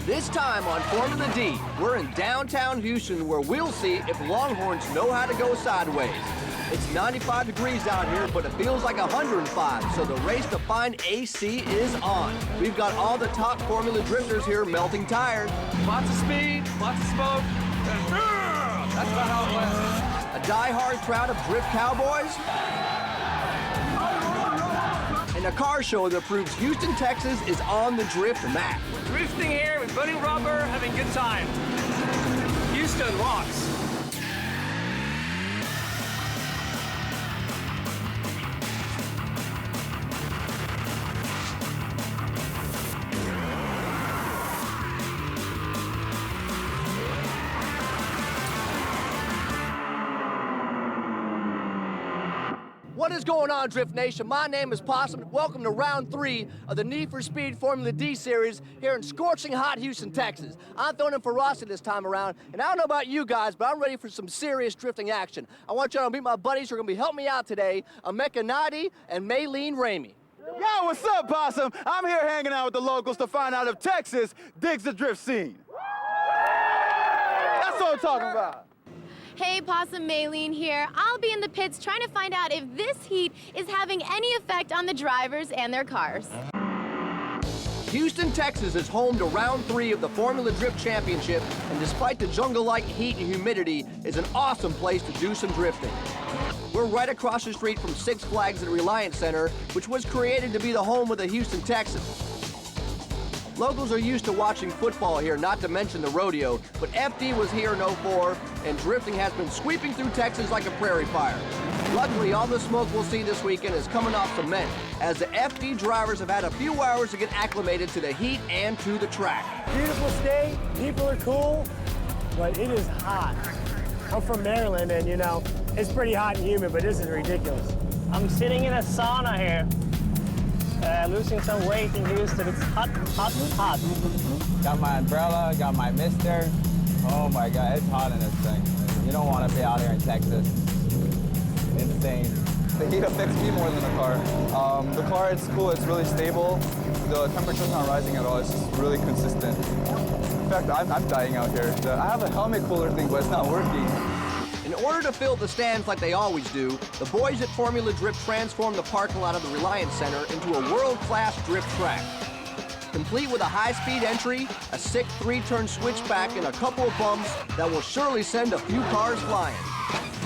This time on Formula D, we're in downtown Houston where we'll see if Longhorns know how to go sideways. It's 95 degrees out here, but it feels like 105, so the race to find AC is on. We've got all the top Formula drifters here melting tires. Lots of speed, lots of smoke, and that's about how it went. A die-hard crowd of drift cowboys. And a car show that proves Houston, Texas is on the drift map. We're drifting here with burning rubber, having a good time. Houston rocks. What is going on, Drift Nation? My name is Possum. Welcome to round 3 of the Need for Speed Formula D series here in scorching hot Houston, Texas. I'm throwing in for Rossi this time around, and I don't know about you guys, but I'm ready for some serious drifting action. I want y'all to meet my buddies who are going to be helping me out today, Emeka Nadi and Maylene Ramey. Yo, what's up, Possum? I'm here hanging out with the locals to find out if Texas digs the drift scene. That's what I'm talking about. Hey, Possum, Maylene here. I'll be in the pits trying to find out if this heat is having any effect on the drivers and their cars. Houston, Texas is home to round 3 of the Formula Drift Championship, and despite the jungle-like heat and humidity, is an awesome place to do some drifting. We're right across the street from Six Flags at Reliance Center, which was created to be the home of the Houston Texans. Locals are used to watching football here, not to mention the rodeo, but FD was here in '04, and drifting has been sweeping through Texas like a prairie fire. Luckily, all the smoke we'll see this weekend is coming off cement, as the FD drivers have had a few hours to get acclimated to the heat and to the track. Beautiful state, people are cool, but it is hot. I'm from Maryland, and you know, it's pretty hot and humid, but this is ridiculous. I'm sitting in a sauna here. Losing some weight in Houston. It's hot, hot, hot. Got my umbrella, got my mister. Oh my God, it's hot in this thing. You don't want to be out here in Texas. Insane. The heat affects me more than the car. The car, it's cool, it's really stable. The temperature's not rising at all, it's just really consistent. In fact, I'm dying out here. I have a helmet cooler thing, but it's not working. In order to fill the stands like they always do, the boys at Formula Drift transformed the parking lot of the Reliance Center into a world-class drift track. Complete with a high-speed entry, a sick 3-turn switchback, and a couple of bumps that will surely send a few cars flying.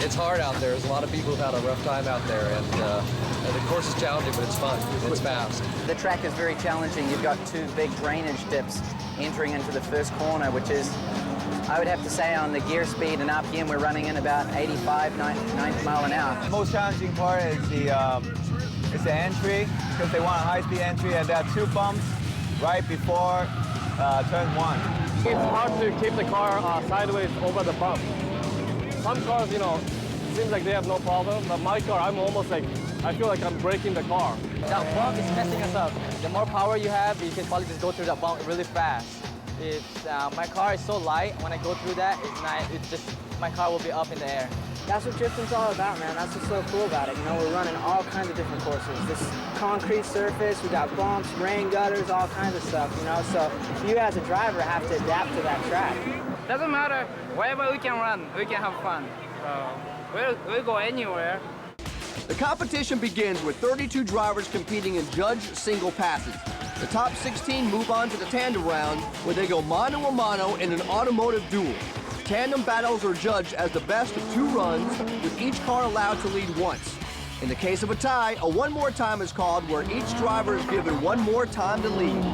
It's hard out there. There's a lot of people who've had a rough time out there, and the course is challenging, but it's fun. It's fast. The track is very challenging. You've got 2 big drainage dips entering into the first corner, which is, I would have to say, on the gear speed and RPM, we're running in about 85, 90 mile an hour. The most challenging part is the entry, because they want a high-speed entry, and there are 2 bumps right before turn 1. It's hard to keep the car sideways over the bump. Some cars, you know, seems like they have no problem, but my car, I'm almost like, I feel like I'm breaking the car. That bump is messing us up. The more power you have, you can probably just go through that bump really fast. It's, my car is so light, when I go through that, it's just, my car will be up in the air. That's what drifting's all about, man. That's what's so cool about it. You know, we're running all kinds of different courses. This concrete surface, we got bumps, rain gutters, all kinds of stuff, you know? So you as a driver have to adapt to that track. Doesn't matter, wherever we can run, we can have fun. We'll go anywhere. The competition begins with 32 drivers competing in judged single passes. The top 16 move on to the tandem round, where they go mano-a-mano in an automotive duel. Tandem battles are judged as the best of 2 runs, with each car allowed to lead once. In the case of a tie, a one more time is called, where each driver is given one more time to lead.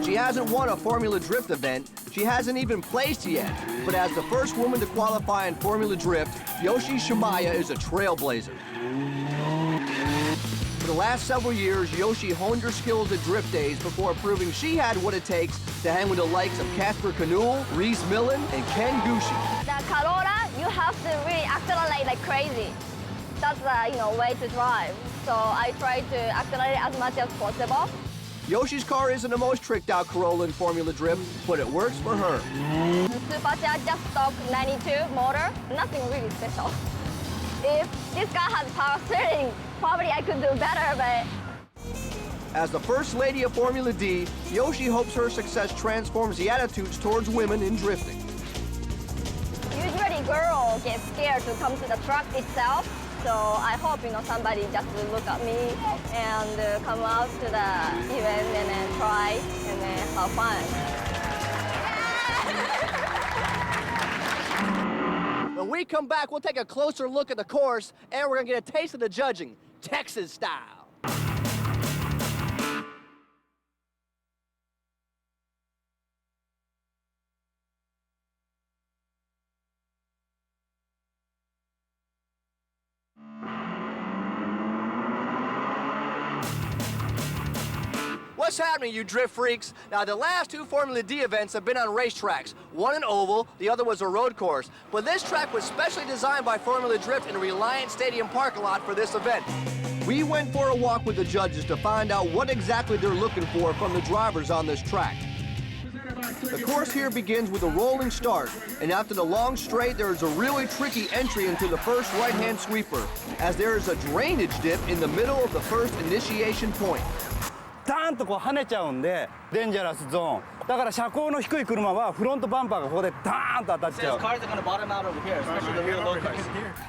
She hasn't won a Formula Drift event. She hasn't even placed yet. But as the first woman to qualify in Formula Drift, Yoshi Shimaya is a trailblazer. For the last several years, Yoshi honed her skills at drift days before proving she had what it takes to hang with the likes of Casper Canule, Reese Millen, and Ken Gucci. The Corolla, you have to really accelerate like crazy. That's the way to drive. So I try to accelerate as much as possible. Yoshi's car isn't the most tricked-out Corolla in Formula Drift, but it works for her. Supercharged just stock 92 motor, nothing really special. If this car had power steering, probably I could do better, but As the First Lady of Formula D, Yoshi hopes her success transforms the attitudes towards women in drifting. Usually girls get scared to come to the track itself, so I hope somebody just look at me and come out to the event and then try and then have fun. When we come back, we'll take a closer look at the course and we're gonna get a taste of the judging, Texas style. What's happening, you drift freaks? Now, the last two Formula D events have been on racetracks. One an oval, the other was a road course. But this track was specially designed by Formula Drift in a Reliant Stadium parking lot for this event. We went for a walk with the judges to find out what exactly they're looking for from the drivers on this track. The course here begins with a rolling start, and after the long straight, there is a really tricky entry into the first right-hand sweeper, as there is a drainage dip in the middle of the first initiation point. ダーンとこう跳ねちゃうんでデンジャラスゾーンだから車高の低い車はフロントバンパーがここでダーンと当たっちゃう Cars are going to bottom out over here, especially the rear low cars.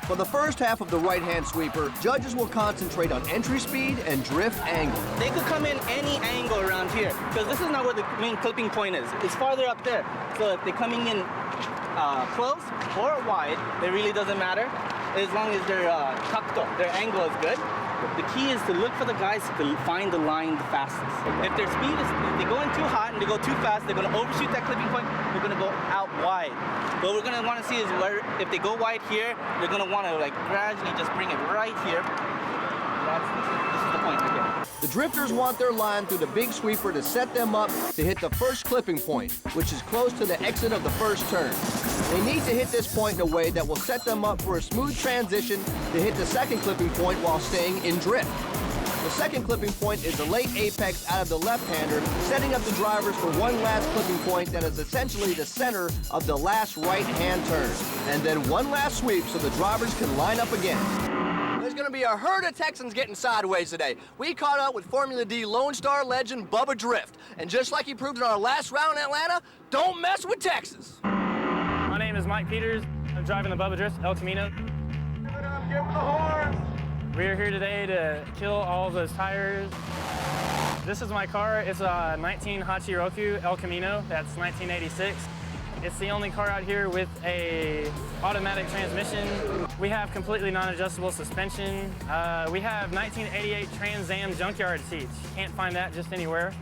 For the first half of the right-hand sweeper, judges will concentrate on entry speed and drift angle. They could come in any angle around here, because this is not where the main clipping point is. It's farther up there. So if they're coming in close or wide, it really doesn't matter, as long as their their angle is good. The key is to look for the guys to find the line the fastest. If their speed is, if they go in too hot and they go too fast, they're going to overshoot that clipping point, they're going to go out wide. What we're going to want to see is where, if they go wide here, they're going to want to like gradually just bring it right here. This is the point right here. The drifters want their line through the big sweeper to set them up to hit the first clipping point, which is close to the exit of the first turn. They need to hit this point in a way that will set them up for a smooth transition to hit the second clipping point while staying in drift. The second clipping point is the late apex out of the left-hander, setting up the drivers for one last clipping point that is essentially the center of the last right-hand turn. And then one last sweep so the drivers can line up again. There's going to be a herd of Texans getting sideways today. We caught up with Formula D Lone Star legend Bubba Drift. And just like he proved in our last round in Atlanta, don't mess with Texas. My name is Mike Peters. I'm driving the Bubba Drift El Camino. We are here today to kill all of those tires. This is my car. It's a 19 Hachiroku El Camino. That's 1986. It's the only car out here with a automatic transmission. We have completely non-adjustable suspension. We have 1988 Trans Am junkyard seats. Can't find that just anywhere.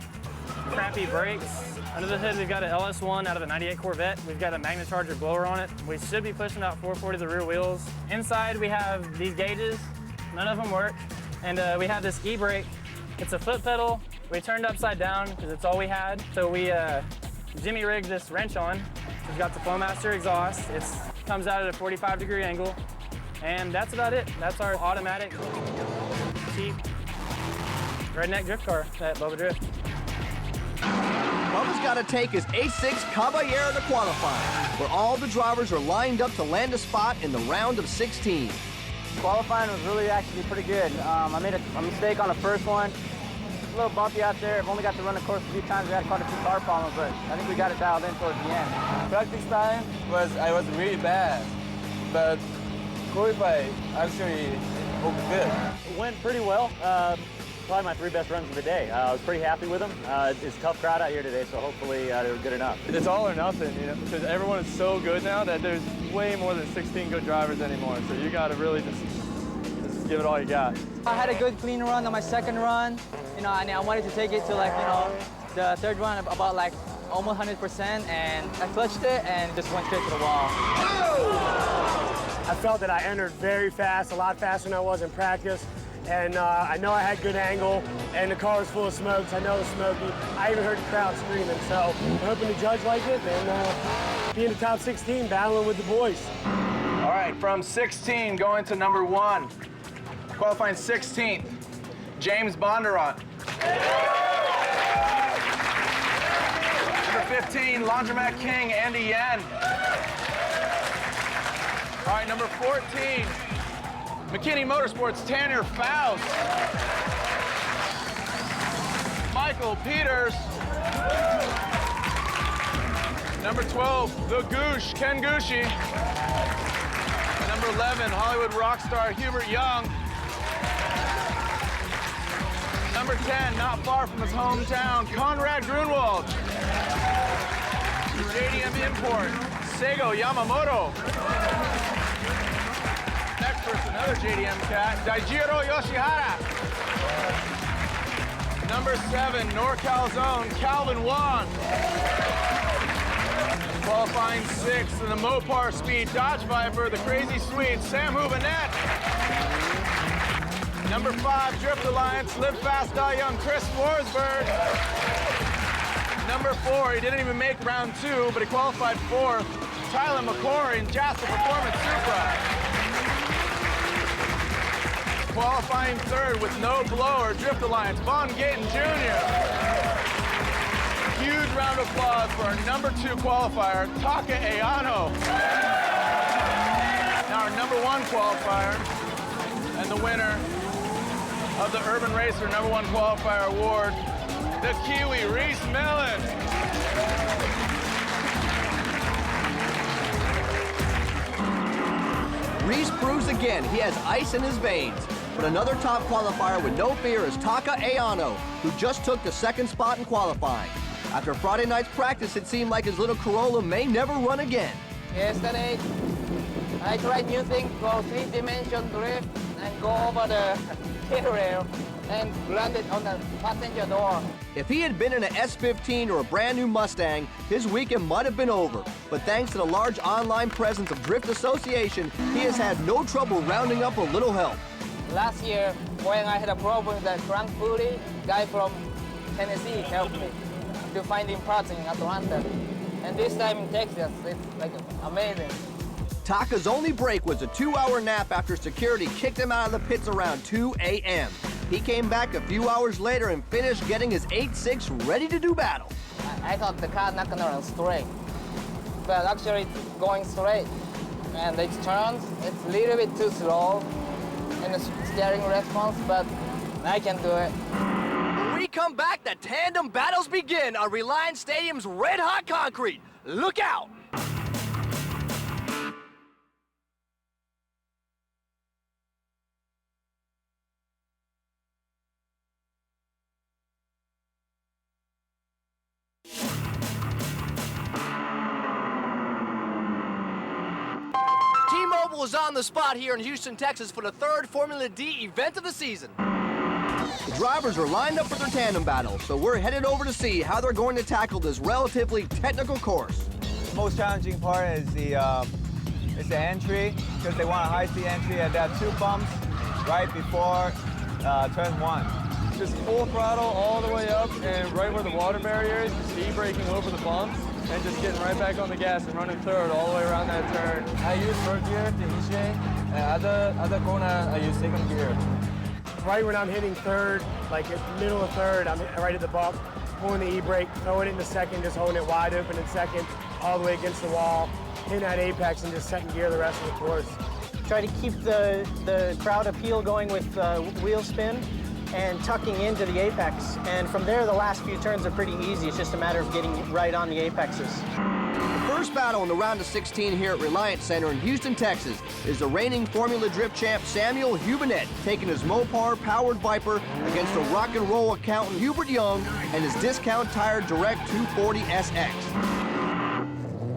Crappy brakes. Under the hood, we've got an LS1 out of a 98 Corvette. We've got a Magnacharger blower on it. We should be pushing about 440 to the rear wheels. Inside, we have these gauges. None of them work. And we have this e-brake. It's a foot pedal. We turned upside down because it's all we had. So we Jimmy rigged this wrench on. We've got the Flowmaster exhaust. It comes out at a 45-degree angle. And that's about it. That's our automatic, cheap, redneck drift car at Bubba Drift. Bubba's got to take his A6 Caballero to qualifying, where all the drivers are lined up to land a spot in the round of 16. Qualifying was really actually pretty good. I made a mistake on the first one. A little bumpy out there. I've only got to run the course a few times. We had quite a few car problems, but I think we got it dialed in towards the end. Practice time was really bad, but qualifying actually looked good. It went pretty well. Probably my 3 best runs of the day. I was pretty happy with them. It's a tough crowd out here today, so hopefully they were good enough. It's all or nothing, you know, because everyone is so good now that there's way more than 16 good drivers anymore. So you got to really just give it all you got. I had a good clean run on my second run, and I wanted to take it to the third run about almost 100%, and I clutched it and just went straight to the wall. I felt that I entered very fast, a lot faster than I was in practice. And I know I had good angle, and the car was full of smokes. I know it was smoky. I even heard the crowd screaming. So I'm hoping to judge like it and be in the top 16, battling with the boys. All right, from 16 going to number 1. Qualifying 16th, James Bondurant. Number 15, Laundromat King, Andy Yen. All right, number 14, McKinney Motorsports, Tanner Faust. Michael Peters. Number 12, the Goosh, Ken Gooshie. Number 11, Hollywood rock star Hubert Young. Number 10, not far from his hometown, Conrad Grunwald. JDM import, Seigo Yamamoto. Next person, another JDM cat, Daijiro Yoshihara. Number 7, NorCal Zone, Calvin Wan. Qualifying 6th in the Mopar Speed Dodge Viper, the Crazy Swede, Sam Houbinet. Number 5, Drift Alliance, Live Fast, Die Young, Chris Forsberg. Number 4, he didn't even make round 2, but he qualified 4th, Tyler McCory in Jasper Performance Supra. Qualifying 3rd with no blower, Drift Alliance, Von Gayton Jr. Huge round of applause for our number 2 qualifier, Taka Ayano. Now our number 1 qualifier and the winner of the Urban Racer number 1 qualifier award, the Kiwi, Reese Mellon. Reese proves again he has ice in his veins. But another top qualifier with no fear is Taka Ayano, who just took the 2nd spot in qualifying. After Friday night's practice, it seemed like his little Corolla may never run again. Yesterday, I tried new things, go 3-dimension drift and go over the tail rail and landed on the passenger door. If he had been in an S15 or a brand new Mustang, his weekend might have been over. But thanks to the large online presence of Drift Association, he has had no trouble rounding up a little help. Last year, when I had a problem with the crank pulley, guy from Tennessee helped me to finding parts in Atlanta. And this time in Texas, it's like amazing. Taka's only break was a 2-hour nap after security kicked him out of the pits around 2 a.m. He came back a few hours later and finished getting his 8.6 ready to do battle. I thought the car not gonna run straight, but actually it's going straight. And it turns, it's a little bit too slow in the steering response, but I can do it. When we come back, the Tandem Battles begin on Reliance Stadium's red-hot concrete. Look out! T-Mobile is on the spot here in Houston, Texas for the 3rd Formula D event of the season. The drivers are lined up for their tandem battle, so we're headed over to see how they're going to tackle this relatively technical course. The most challenging part is the entry, because they want a high-speed entry, and they have 2 bumps right before turn 1. Just full throttle all the way up, and right where the water barrier is, just e-braking over the bumps, and just getting right back on the gas and running 3rd all the way around that turn. I use 3rd gear to initiate, and other corner I use 2nd gear. Right when I'm hitting 3rd, like at the middle of 3rd, I'm right at the bump, pulling the e-brake, throwing it into 2nd, just holding it wide open in 2nd, all the way against the wall, hitting that apex and just 2nd gear the rest of the course. Try to keep the crowd appeal going with wheel spin and tucking into the apex. And from there, the last few turns are pretty easy. It's just a matter of getting right on the apexes. The first battle in the round of 16 here at Reliance Center in Houston, Texas is the reigning Formula Drift champ Samuel Houbinet taking his Mopar-powered Viper against the rock and roll accountant Hubert Young and his discount-tired Direct 240 SX.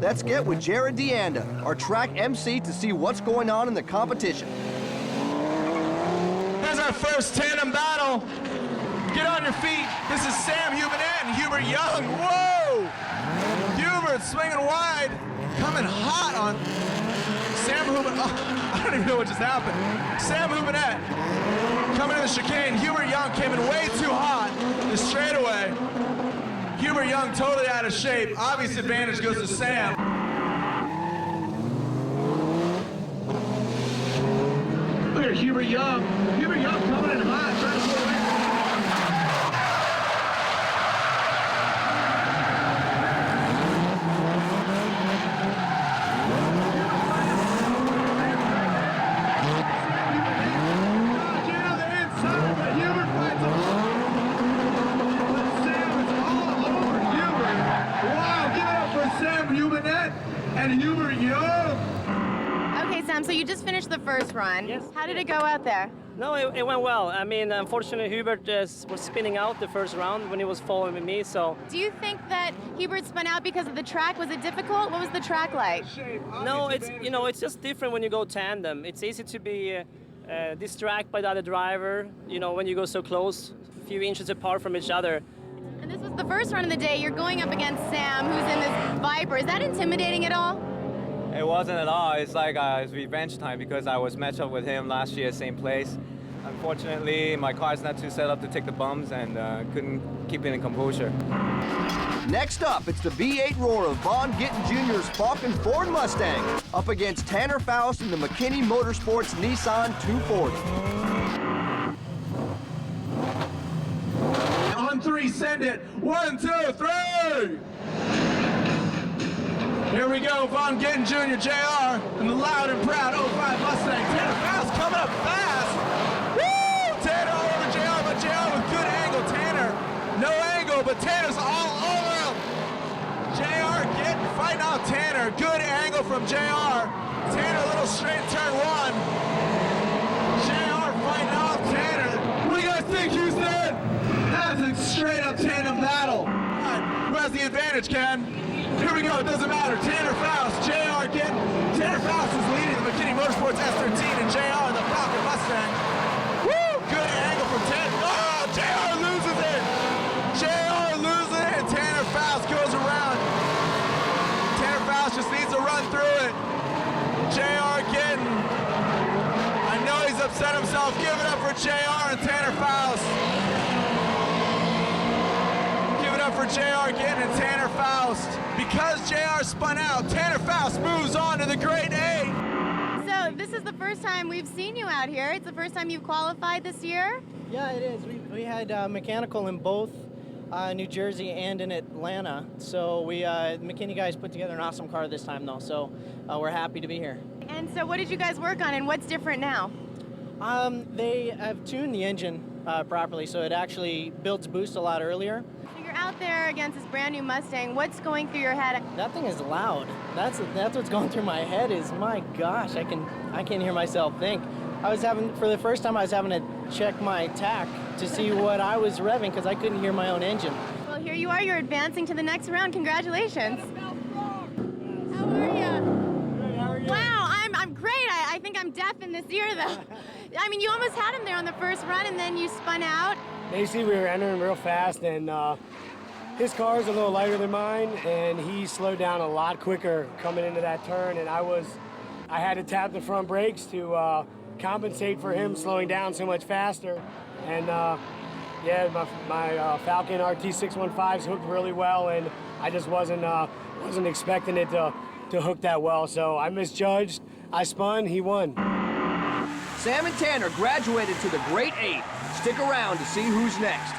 Let's get with Jared Deanda, our track MC, to see what's going on in the competition. Here's our first tandem battle. Get on your feet. This is Sam Houbinet and Hubert Young. Whoa! Hubert swinging wide, coming hot on Sam Houbinet. Oh, I don't even know what just happened. Sam Houbinet coming in the chicane. Hubert Young came in way too hot the straightaway. Hubert Young totally out of shape. Obvious advantage goes to Sam. Look at Hubert Young. Hubert Young coming in hot, trying to pull away. Get on the inside, but Hubert fights him. and Hubert Young. Okay, Sam, so you just finished the first run. Yes. How did it go out there? No, it went well. I mean, unfortunately, Hubert was spinning out the first round when he was following me, so... Do you think that Hubert spun out because of the track? Was it difficult? What was the track like? No, it's just different when you go tandem. It's easy to be distracted by the other driver, when you go so close, a few inches apart from each other. And this was the first run of the day. You're going up against Sam, who's in this Viper. Is that intimidating at all? It wasn't at all. It's like it's revenge time because I was matched up with him last year, same place. Unfortunately, my car's not too set up to take the bumps and couldn't keep it in composure. Next up, it's the V8 roar of Vaughn Gittin Jr.'s Falcon Ford Mustang up against Tanner Faust in the McKinney Motorsports Nissan 240. On three, send it. 1, 2, 3. Here we go, Vaughn Gittin Jr., JR, and the loud and proud 05 Mustang. Tanner Faust coming up fast. Woo! Tanner all over JR, but JR with good angle. Tanner, no angle, but Tanner's all over him. JR fighting off Tanner. Good angle from JR. Tanner a little straight turn one. JR fighting off Tanner. What do you guys think, Houston? That's a straight up tandem battle. All right, who has the advantage, Ken? Here we go, it doesn't matter. Tanner Faust, JR again. Tanner Faust is leading the McKinney Motorsports S13 and JR in the Falcon Mustang. Woo! Good angle from Tanner. Oh, JR loses it! JR loses it, and Tanner Faust goes around. Tanner Faust just needs to run through it. JR again. I know he's upset himself. Give it up for JR and Tanner Faust. Give it up for JR again and Tanner Faust. Because JR spun out, Tanner Faust moves on to the Grade A. So this is the first time we've seen you out here. It's the first time you've qualified this year? Yeah, it is. We had mechanical in both New Jersey and in Atlanta. So the McKinney guys put together an awesome car this time, though. So we're happy to be here. And so what did you guys work on, and what's different now? They have tuned the engine properly, so it actually builds boost a lot earlier. So you're out there against this brand new Mustang. What's going through your head? That thing is loud. That's what's going through my head. Is my gosh, I can't hear myself think. For the first time I was having to check my tach to see what I was revving because I couldn't hear my own engine. Well, here you are. You're advancing to the next round. Congratulations. How are you? Good, how are you? Wow, I'm great. I think I'm deaf in this ear, though. I mean, you almost had him there on the first run, and then you spun out. Basically, we were entering real fast, and his car is a little lighter than mine, and he slowed down a lot quicker coming into that turn, and I had to tap the front brakes to compensate for him slowing down so much faster. And yeah, my Falcon RT615s hooked really well, and I just wasn't expecting it to hook that well. So I misjudged. I spun. He won. Sam and Tanner graduated to the Great 8. Stick around to see who's next.